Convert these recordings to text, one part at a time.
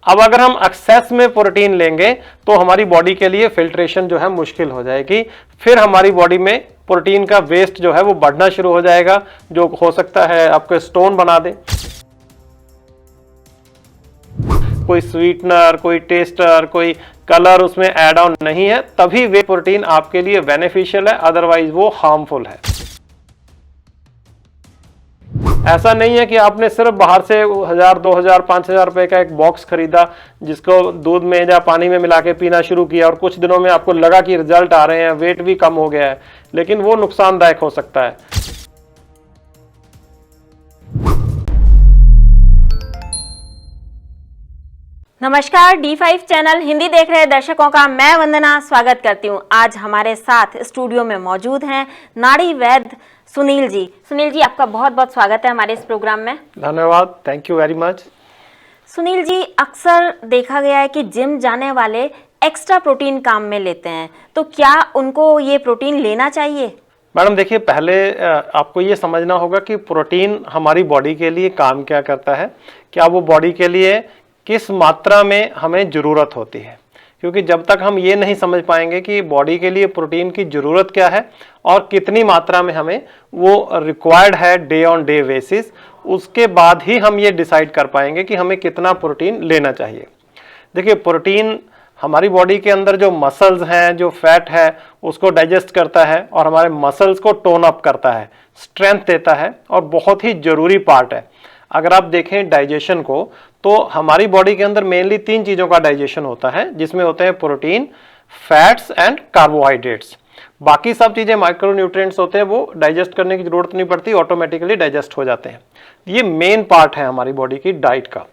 अब अगर हम एक्सेस में प्रोटीन लेंगे तो हमारी बॉडी के लिए फिल्ट्रेशन जो है मुश्किल हो जाएगी, फिर हमारी बॉडी में प्रोटीन का वेस्ट जो है वो बढ़ना शुरू हो जाएगा, जो हो सकता है आपको स्टोन बना दे। कोई स्वीटनर, कोई टेस्टर, कोई कलर उसमें ऐड ऑन नहीं है, तभी वे प्रोटीन आपके लिए बेनिफिशियल है, अदरवाइज वो हार्मफुल है। ऐसा नहीं है कि आपने सिर्फ बाहर से 1000, 2000, 5000 रुपए का एक बॉक्स खरीदा, जिसको दूध में या पानी में मिला के पीना शुरू किया और कुछ दिनों में आपको लगा कि रिजल्ट आ रहे हैं, वेट भी कम हो गया है, लेकिन वो नुकसानदायक हो सकता है। नमस्कार, D5 चैनल हिंदी देख रहे दर्शकों का मैं वंदना स्वागत करती हूं। आज हमारे साथ स्टूडियो में मौजूद हैं नाड़ी वैद्य सुनील जी। सुनील जी, आपका बहुत बहुत स्वागत है हमारे इस प्रोग्राम में। धन्यवाद, thank you very much. Sunil ji, अक्सर देखा गया है कि जिम जाने वाले एक्स्ट्रा प्रोटीन काम में लेते हैं, तो क्या उनको ये प्रोटीन लेना चाहिए? मैडम देखिए, पहले आपको ये समझना होगा कि प्रोटीन हमारी बॉडी के लिए काम क्या करता है, क्या वो बॉडी के लिए किस मात्रा में हमें ज़रूरत होती है। क्योंकि जब तक हम ये नहीं समझ पाएंगे कि बॉडी के लिए प्रोटीन की ज़रूरत क्या है और कितनी मात्रा में हमें वो रिक्वायर्ड है डे ऑन डे बेसिस, उसके बाद ही हम ये डिसाइड कर पाएंगे कि हमें कितना प्रोटीन लेना चाहिए। देखिए, प्रोटीन हमारी बॉडी के अंदर जो मसल्स हैं, जो फैट है, उसको डाइजेस्ट करता है और हमारे मसल्स को टोन अप करता है, स्ट्रेंथ देता है और बहुत ही ज़रूरी पार्ट है। अगर आप देखें डाइजेशन को, तो हमारी बॉडी के अंदर मेनली 3 चीज़ों का डाइजेशन होता है, जिसमें होते हैं प्रोटीन, फैट्स एंड कार्बोहाइड्रेट्स। बाकी सब चीज़ें माइक्रोन्यूट्रिएंट्स होते हैं, वो डाइजेस्ट करने की जरूरत नहीं पड़ती, ऑटोमेटिकली डाइजेस्ट हो जाते हैं। ये मेन पार्ट है हमारी बॉडी की डाइट का।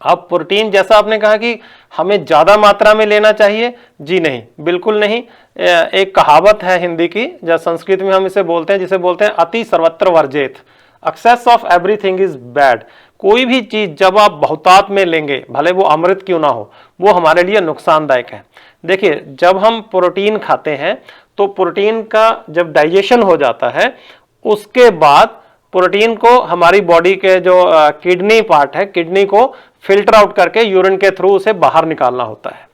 अब प्रोटीन, जैसा आपने कहा कि हमें ज़्यादा मात्रा में लेना चाहिए, जी नहीं, बिल्कुल नहीं। एक कहावत है हिंदी की, जो संस्कृत में हम इसे बोलते हैं, जिसे बोलते हैं अति सर्वत्र वर्जेत, excess of everything is bad. कोई भी चीज़ जब आप बहुतात में लेंगे, भले वो अमृत क्यों ना हो, वो हमारे लिए नुकसानदायक है। देखिए, जब हम प्रोटीन खाते हैं तो प्रोटीन का जब डाइजेशन हो जाता है, उसके बाद प्रोटीन को हमारी बॉडी के जो किडनी पार्ट है, किडनी को फिल्टर आउट करके यूरिन के थ्रू उसे बाहर निकालना होता है।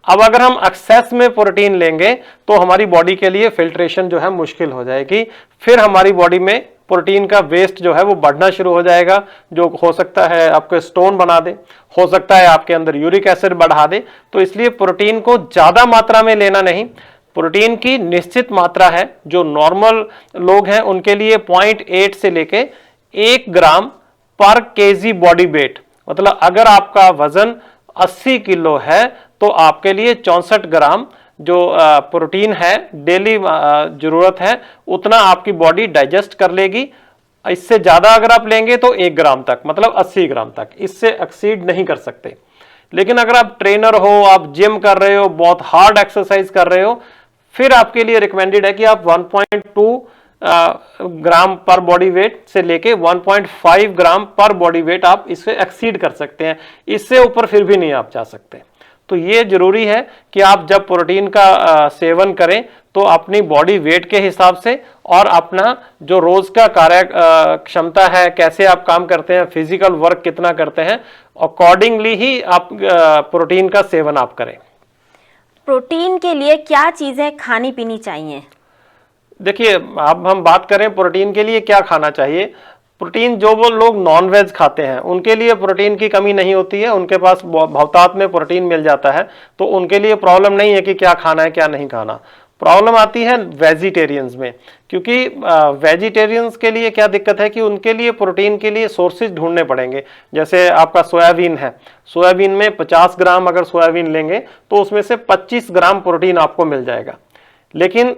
अब अगर हम एक्सेस में प्रोटीन लेंगे तो हमारी बॉडी के लिए फिल्ट्रेशन जो है मुश्किल हो जाएगी, फिर हमारी बॉडी में प्रोटीन का वेस्ट जो है वो बढ़ना शुरू हो जाएगा, जो हो सकता है आपको स्टोन बना दे, हो सकता है आपके अंदर यूरिक एसिड बढ़ा दे। तो इसलिए प्रोटीन को ज़्यादा मात्रा में लेना नहीं, प्रोटीन की निश्चित मात्रा है। जो नॉर्मल लोग हैं उनके लिए 0.8 से लेके 1 ग्राम पर केजी बॉडी वेट, मतलब अगर आपका वजन 80 किलो है तो आपके लिए 64 ग्राम जो प्रोटीन है डेली ज़रूरत है, उतना आपकी बॉडी डाइजेस्ट कर लेगी। इससे ज़्यादा अगर आप लेंगे तो 1 ग्राम तक, मतलब 80 ग्राम तक, इससे एक्सीड नहीं कर सकते। लेकिन अगर आप ट्रेनर हो, आप जिम कर रहे हो, बहुत हार्ड एक्सरसाइज कर रहे हो, फिर आपके लिए रिकमेंडेड है कि आप 1.2 ग्राम पर बॉडी वेट से लेके 1.5 ग्राम पर बॉडी वेट आप इससे एक्सीड कर सकते हैं, इससे ऊपर फिर भी नहीं आप जा सकते। तो ये जरूरी है कि आप जब प्रोटीन का सेवन करें तो अपनी बॉडी वेट के हिसाब से और अपना जो रोज का कार्य क्षमता है, कैसे आप काम करते हैं, फिजिकल वर्क कितना करते हैं, अकॉर्डिंगली ही आप प्रोटीन का सेवन आप करें। प्रोटीन के लिए क्या चीजें खानी पीनी चाहिए? देखिए, अब हम बात करें प्रोटीन के लिए क्या खाना चाहिए। प्रोटीन, जो वो लोग नॉन वेज खाते हैं उनके लिए प्रोटीन की कमी नहीं होती है, उनके पास बहुतायत में प्रोटीन मिल जाता है, तो उनके लिए प्रॉब्लम नहीं है कि क्या खाना है क्या नहीं खाना। प्रॉब्लम आती है वेजिटेरियंस में, क्योंकि वेजिटेरियंस के लिए क्या दिक्कत है कि उनके लिए प्रोटीन के लिए सोर्सेज ढूंढने पड़ेंगे। जैसे आपका सोयाबीन है, सोयाबीन में 50 ग्राम अगर सोयाबीन लेंगे तो उसमें से 25 ग्राम प्रोटीन आपको मिल जाएगा। लेकिन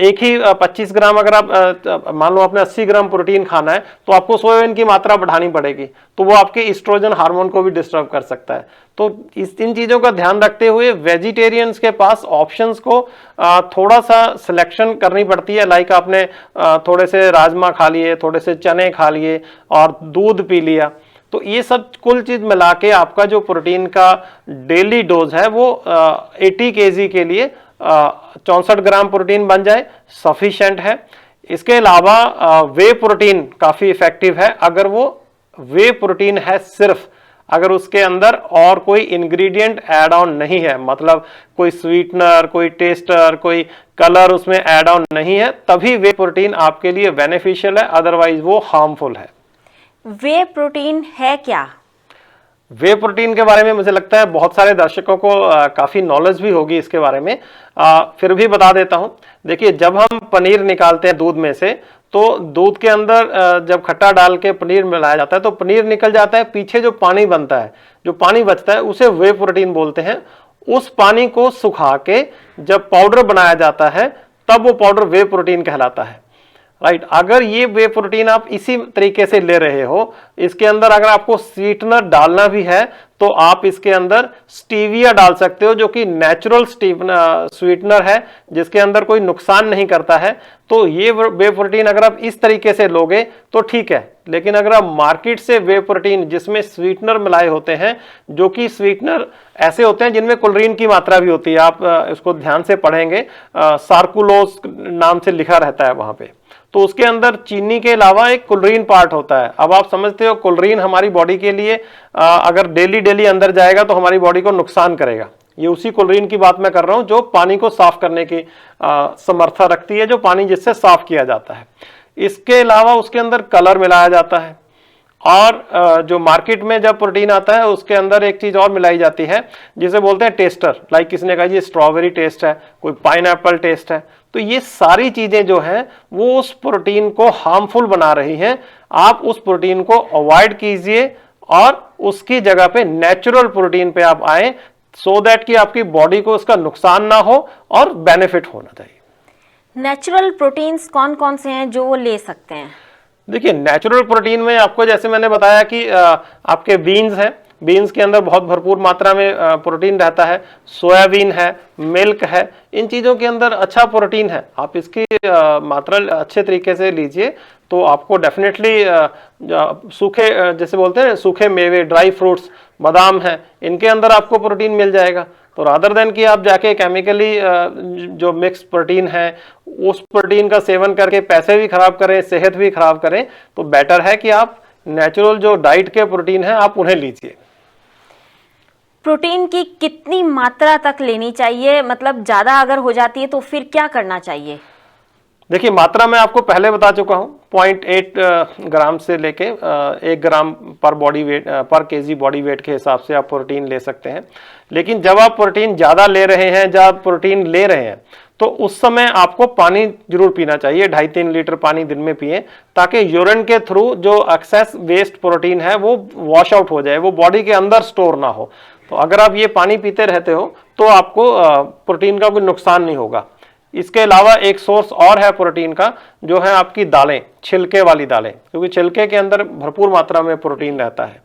एक ही 25 ग्राम अगर आप मान लो आपने 80 ग्राम प्रोटीन खाना है तो आपको सोयाबीन की मात्रा बढ़ानी पड़ेगी, तो वो आपके ईस्ट्रोजन हार्मोन को भी डिस्टर्ब कर सकता है। तो इन चीज़ों का ध्यान रखते हुए वेजिटेरियंस के पास ऑप्शंस को थोड़ा सा सिलेक्शन करनी पड़ती है। लाइक आपने थोड़े से राजमा खा लिए, थोड़े से चने खा लिए और दूध पी लिया, तो ये सब कुल चीज़ मिला के आपका जो प्रोटीन का डेली डोज है वो 80 kg के लिए 64 ग्राम प्रोटीन बन जाए, सफिशिएंट है। इसके अलावा वे प्रोटीन काफ़ी इफेक्टिव है। अगर वो वे प्रोटीन है सिर्फ, अगर उसके अंदर और कोई इंग्रेडिएंट ऐड ऑन नहीं है, मतलब कोई स्वीटनर, कोई टेस्टर, कोई कलर उसमें ऐड ऑन नहीं है, तभी वे प्रोटीन आपके लिए बेनिफिशियल है, अदरवाइज वो हार्मफुल है। वे प्रोटीन है क्या? वे प्रोटीन के बारे में मुझे लगता है बहुत सारे दर्शकों को काफ़ी नॉलेज भी होगी इसके बारे में, फिर भी बता देता हूं। देखिए, जब हम पनीर निकालते हैं दूध में से, तो दूध के अंदर जब खट्टा डाल के पनीर मिलाया जाता है तो पनीर निकल जाता है, पीछे जो पानी बनता है, जो पानी बचता है, उसे वे प्रोटीन बोलते हैं। उस पानी को सुखा के जब पाउडर बनाया जाता है, तब वो पाउडर वे प्रोटीन कहलाता है। राइट, अगर ये वे प्रोटीन आप इसी तरीके से ले रहे हो, इसके अंदर अगर आपको स्वीटनर डालना भी है तो आप इसके अंदर स्टीविया डाल सकते हो, जो कि नेचुरल स्वीटनर है, जिसके अंदर कोई नुकसान नहीं करता है। तो ये वे प्रोटीन अगर आप इस तरीके से लोगे तो ठीक है, लेकिन अगर आप मार्केट से वे प्रोटीन जिसमें स्वीटनर मिलाए होते हैं, जो कि स्वीटनर ऐसे होते हैं जिनमें क्लोरीन की मात्रा भी होती है, आप इसको ध्यान से पढ़ेंगे, सार्कुलोज नाम से लिखा रहता है वहां पे, तो उसके अंदर चीनी के अलावा एक क्लोरीन पार्ट होता है। अब आप समझते हो क्लोरीन हमारी बॉडी के लिए अगर डेली डेली अंदर जाएगा तो हमारी बॉडी को नुकसान करेगा। ये उसी क्लोरीन की बात मैं कर रहा हूं जो पानी को साफ करने की समर्था रखती है, जो पानी जिससे साफ किया जाता है। इसके अलावा उसके अंदर कलर मिलाया जाता है, और जो मार्केट में जब प्रोटीन आता है उसके अंदर एक चीज और मिलाई जाती है जिसे बोलते हैं टेस्टर। लाइक किसी ने कहा ये स्ट्रॉबेरी टेस्ट है, कोई पाइनएप्पल टेस्ट है। तो ये सारी चीजें जो हैं वो उस प्रोटीन को हार्मफुल बना रही हैं। आप उस प्रोटीन को अवॉइड कीजिए और उसकी जगह पे नेचुरल प्रोटीन पे आप आए, सो दैट कि आपकी बॉडी को उसका नुकसान ना हो और बेनिफिट होना चाहिए। नेचुरल प्रोटीन्स कौन कौन से हैं जो वो ले सकते हैं? देखिए, नेचुरल प्रोटीन में आपको जैसे मैंने बताया कि आपके बीन्स हैं, बीन्स के अंदर बहुत भरपूर मात्रा में प्रोटीन रहता है, सोयाबीन है, मिल्क है, इन चीज़ों के अंदर अच्छा प्रोटीन है। आप इसकी मात्रा अच्छे तरीके से लीजिए तो आपको डेफिनेटली सूखे जैसे बोलते हैं सूखे मेवे, ड्राई फ्रूट्स, बादाम है, इनके अंदर आपको प्रोटीन मिल जाएगा। तो रादर देन कि आप जाके केमिकली जो मिक्स प्रोटीन है उस प्रोटीन का सेवन करके पैसे भी खराब करें, सेहत भी खराब करें, तो बेटर है कि आप नेचुरल जो डाइट के प्रोटीन है आप उन्हें लीजिए। प्रोटीन की कितनी मात्रा तक लेनी चाहिए? मतलब ज्यादा अगर हो जाती है तो फिर क्या करना चाहिए? देखिए, मात्रा मैं आपको पहले बता चुका हूं, 0.8 ग्राम से लेके 1 ग्राम पर बॉडी वेट पर केजी बॉडी वेट के हिसाब से आप प्रोटीन ले सकते हैं। लेकिन जब आप प्रोटीन ज़्यादा ले रहे हैं, जब प्रोटीन ले रहे हैं, तो उस समय आपको पानी जरूर पीना चाहिए। 2.5-3 लीटर पानी दिन में पिए, ताकि यूरिन के थ्रू जो एक्सेस वेस्ट प्रोटीन है वो वॉश आउट हो जाए, वो बॉडी के अंदर स्टोर ना हो। तो अगर आप ये पानी पीते रहते हो तो आपको प्रोटीन का कोई नुकसान नहीं होगा। इसके अलावा एक सोर्स और है प्रोटीन का, जो है आपकी दालें, छिलके वाली दालें, क्योंकि छिलके के अंदर भरपूर मात्रा में प्रोटीन रहता है।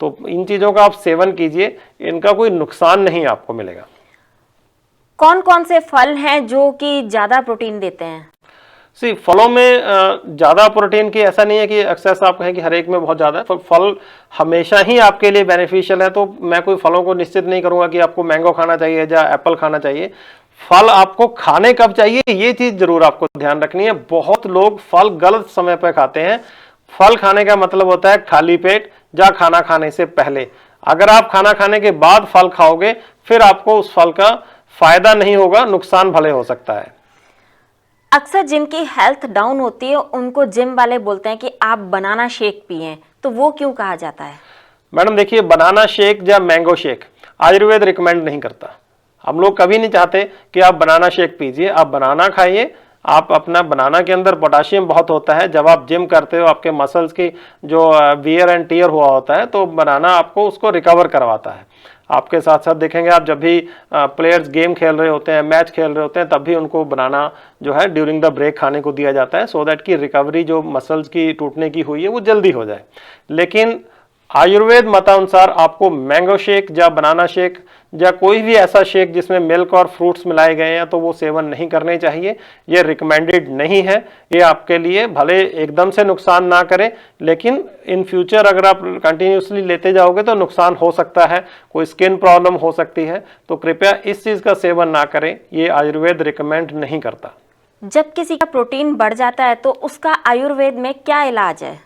तो इन चीज़ों का आप सेवन कीजिए, इनका कोई नुकसान नहीं आपको मिलेगा। कौन कौन से फल हैं जो कि ज़्यादा प्रोटीन देते हैं? फलों में ज़्यादा प्रोटीन की ऐसा नहीं है कि एक्सेस आप कहें कि हर एक में बहुत ज़्यादा है। फल हमेशा ही आपके लिए बेनिफिशियल है, तो मैं कोई फलों को निश्चित नहीं करूँगा कि आपको मैंगो खाना चाहिए या एप्पल खाना चाहिए। फल आपको खाने कब चाहिए, ये चीज़ जरूर आपको ध्यान रखनी है। बहुत लोग फल गलत समय पर खाते हैं। फल खाने का मतलब होता है खाली पेट या खाना खाने से पहले। अगर आप खाना खाने के बाद फल खाओगे, फिर आपको उस फल का फायदा नहीं होगा, नुकसान भले हो सकता है। अक्सर जिनकी हेल्थ डाउन होती है उनको जिम वाले बोलते हैं कि आप बनाना शेक पिएं, तो वो क्यों कहा जाता है? मैडम देखिए, बनाना शेक या मैंगो शेक आयुर्वेद रिकमेंड नहीं करता। हम लोग कभी नहीं चाहते कि आप बनाना शेक पीजिए। आप बनाना खाइए। आप अपना बनाना के अंदर पोटाशियम बहुत होता है। जब आप जिम करते हो, आपके मसल्स की जो वियर एंड टीयर हुआ होता है, तो बनाना आपको उसको रिकवर करवाता है। आपके साथ साथ देखेंगे आप, जब भी प्लेयर्स गेम खेल रहे होते हैं, मैच खेल रहे होते हैं, तब भी उनको बनाना जो है ड्यूरिंग द ब्रेक खाने को दिया जाता है, सो दैट की रिकवरी जो मसल्स की टूटने की हुई है वो जल्दी हो जाए। लेकिन आयुर्वेद मतानुसार आपको मैंगो शेक या बनाना शेक या कोई भी ऐसा शेक जिसमें मिल्क और फ्रूट्स मिलाए गए हैं, तो वो सेवन नहीं करने चाहिए। ये रिकमेंडेड नहीं है। ये आपके लिए भले एकदम से नुकसान ना करे, लेकिन इन फ्यूचर अगर आप कंटिन्यूसली लेते जाओगे तो नुकसान हो सकता है, कोई स्किन प्रॉब्लम हो सकती है। तो कृपया इस चीज़ का सेवन ना करें, ये आयुर्वेद रिकमेंड नहीं करता। जब किसी का प्रोटीन बढ़ जाता है तो उसका आयुर्वेद में क्या इलाज है?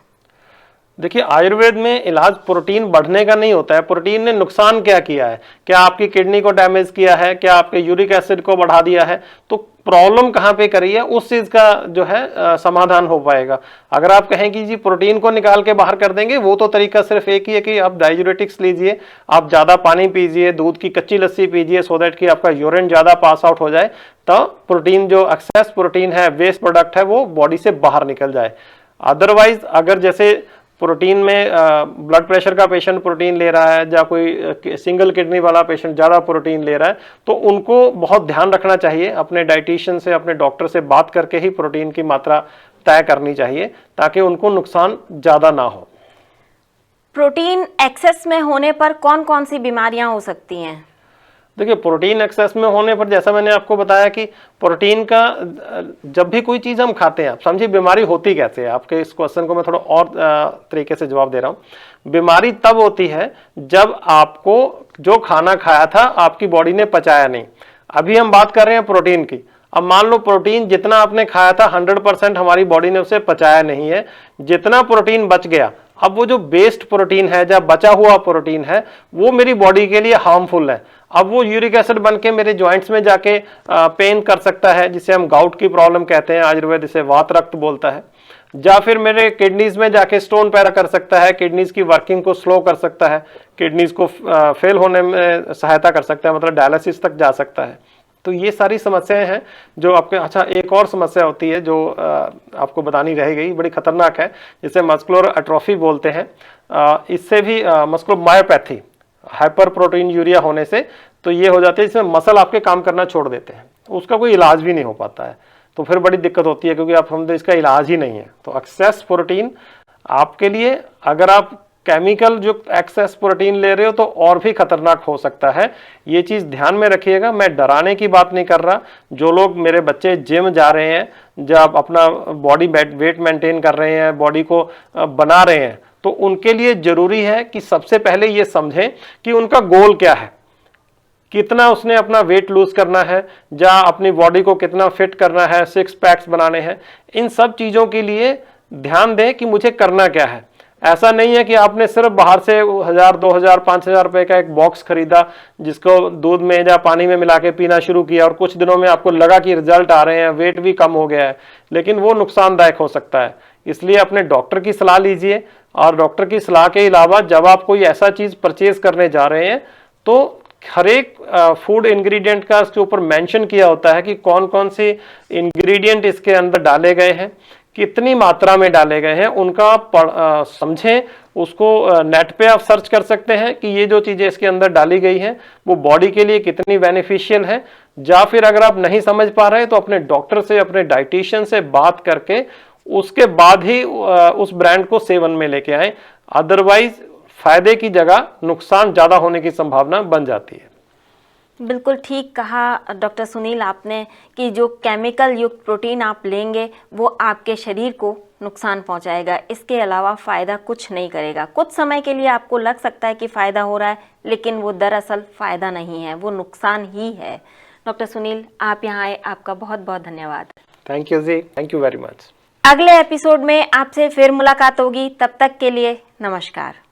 देखिए, आयुर्वेद में इलाज प्रोटीन बढ़ने का नहीं होता है। प्रोटीन ने नुकसान क्या किया है, क्या आपकी किडनी को डैमेज किया है, क्या आपके यूरिक एसिड को बढ़ा दिया है, तो प्रॉब्लम कहाँ पे करी है, उस चीज का जो है समाधान हो पाएगा। अगर आप कहें कि जी प्रोटीन को निकाल के बाहर कर देंगे, वो तो तरीका सिर्फ एक ही है कि आप डाययूरेटिक्स लीजिए, आप ज्यादा पानी पीजिए, दूध की कच्ची लस्सी पीजिए, सो दैट कि आपका यूरिन ज्यादा पास आउट हो जाए, तो प्रोटीन जो एक्सेस प्रोटीन है, वेस्ट प्रोडक्ट है, वो बॉडी से बाहर निकल जाए। अदरवाइज अगर जैसे प्रोटीन में ब्लड प्रेशर का पेशेंट प्रोटीन ले रहा है, या कोई सिंगल किडनी वाला पेशेंट ज़्यादा प्रोटीन ले रहा है, तो उनको बहुत ध्यान रखना चाहिए, अपने डाइटिशियन से, अपने डॉक्टर से बात करके ही प्रोटीन की मात्रा तय करनी चाहिए, ताकि उनको नुकसान ज़्यादा ना हो। प्रोटीन एक्सेस में होने पर कौन कौन सी बीमारियां हो सकती हैं? देखिए, प्रोटीन एक्सेस में होने पर जैसा मैंने आपको बताया कि प्रोटीन का जब भी कोई चीज़ हम खाते हैं, आप समझिए बीमारी होती कैसे है। आपके इस क्वेश्चन को मैं थोड़ा और तरीके से जवाब दे रहा हूँ। बीमारी तब होती है जब आपको जो खाना खाया था आपकी बॉडी ने पचाया नहीं। अभी हम बात कर रहे हैं प्रोटीन की। अब मान लो प्रोटीन जितना आपने खाया था 100% हमारी बॉडी ने उसे पचाया नहीं है, जितना प्रोटीन बच गया, अब वो जो वेस्ट प्रोटीन है, जब बचा हुआ प्रोटीन है, वो मेरी बॉडी के लिए हार्मफुल है। अब वो यूरिक एसिड बन के मेरे जॉइंट्स में जाके पेन कर सकता है, जिसे हम गाउट की प्रॉब्लम कहते हैं, आयुर्वेद इसे वात रक्त बोलता है। या फिर मेरे किडनीज में जाके स्टोन पैदा कर सकता है, किडनीज की वर्किंग को स्लो कर सकता है, किडनीज को फेल होने में सहायता कर सकता है, मतलब डायलिसिस तक जा सकता है। तो ये सारी समस्याएं हैं जो आपके। अच्छा, एक और समस्या होती है जो आपको बतानी रह गई, बड़ी खतरनाक है, जिसे मस्कुलर एट्रोफी बोलते हैं। इससे भी muscular myopathy, hyper protein urea होने से तो ये हो जाती है, इसमें मसल आपके काम करना छोड़ देते हैं, उसका कोई इलाज भी नहीं हो पाता है, तो फिर बड़ी दिक्कत होती है, क्योंकि आप समझते इसका इलाज ही नहीं है। तो एक्सेस प्रोटीन आपके लिए, अगर आप केमिकल जो एक्सेस प्रोटीन ले रहे हो, तो और भी खतरनाक हो सकता है। ये चीज़ ध्यान में रखिएगा। मैं डराने की बात नहीं कर रहा। जो लोग, मेरे बच्चे जिम जा रहे हैं, जब अपना बॉडी वेट मेंटेन कर रहे हैं, बॉडी को बना रहे हैं, तो उनके लिए जरूरी है कि सबसे पहले ये समझें कि उनका गोल क्या है, कितना उसने अपना वेट लूज करना है, या अपनी बॉडी को कितना फिट करना है, 6 पैक्स बनाने हैं। इन सब चीज़ों के लिए ध्यान दें कि मुझे करना क्या है। ऐसा नहीं है कि आपने सिर्फ बाहर से 1000, 2000, 5000 रुपए का एक बॉक्स खरीदा, जिसको दूध में या पानी में मिला के पीना शुरू किया, और कुछ दिनों में आपको लगा कि रिजल्ट आ रहे हैं, वेट भी कम हो गया है, लेकिन वो नुकसानदायक हो सकता है। इसलिए अपने डॉक्टर की सलाह लीजिए, और डॉक्टर की सलाह के अलावा जब आप कोई ऐसा चीज़ परचेज करने जा रहे हैं, तो हर एक फूड इंग्रेडिएंट का इसके ऊपर मेंशन किया होता है कि कौन कौन से इंग्रेडिएंट इसके अंदर डाले गए हैं, कितनी मात्रा में डाले गए हैं, उनका समझें। उसको नेट पे आप सर्च कर सकते हैं कि ये जो चीज़ें इसके अंदर डाली गई हैं वो बॉडी के लिए कितनी बेनिफिशियल है। या फिर अगर आप नहीं समझ पा रहे तो अपने डॉक्टर से, अपने डाइटिशियन से बात करके उसके बाद ही उस ब्रांड को सेवन में लेके आए। अदरवाइज फायदे की जगह नुकसान ज़्यादा होने की संभावना बन जाती है। बिल्कुल ठीक कहा डॉक्टर सुनील आपने कि जो केमिकल युक्त प्रोटीन आप लेंगे वो आपके शरीर को नुकसान पहुंचाएगा, इसके अलावा फ़ायदा कुछ नहीं करेगा। कुछ समय के लिए आपको लग सकता है कि फ़ायदा हो रहा है, लेकिन वो दरअसल फ़ायदा नहीं है, वो नुकसान ही है। डॉक्टर सुनील, आप यहाँ आए, आपका बहुत बहुत धन्यवाद। Thank you ji, thank you very much. अगले एपिसोड में आपसे फिर मुलाकात होगी, तब तक के लिए नमस्कार।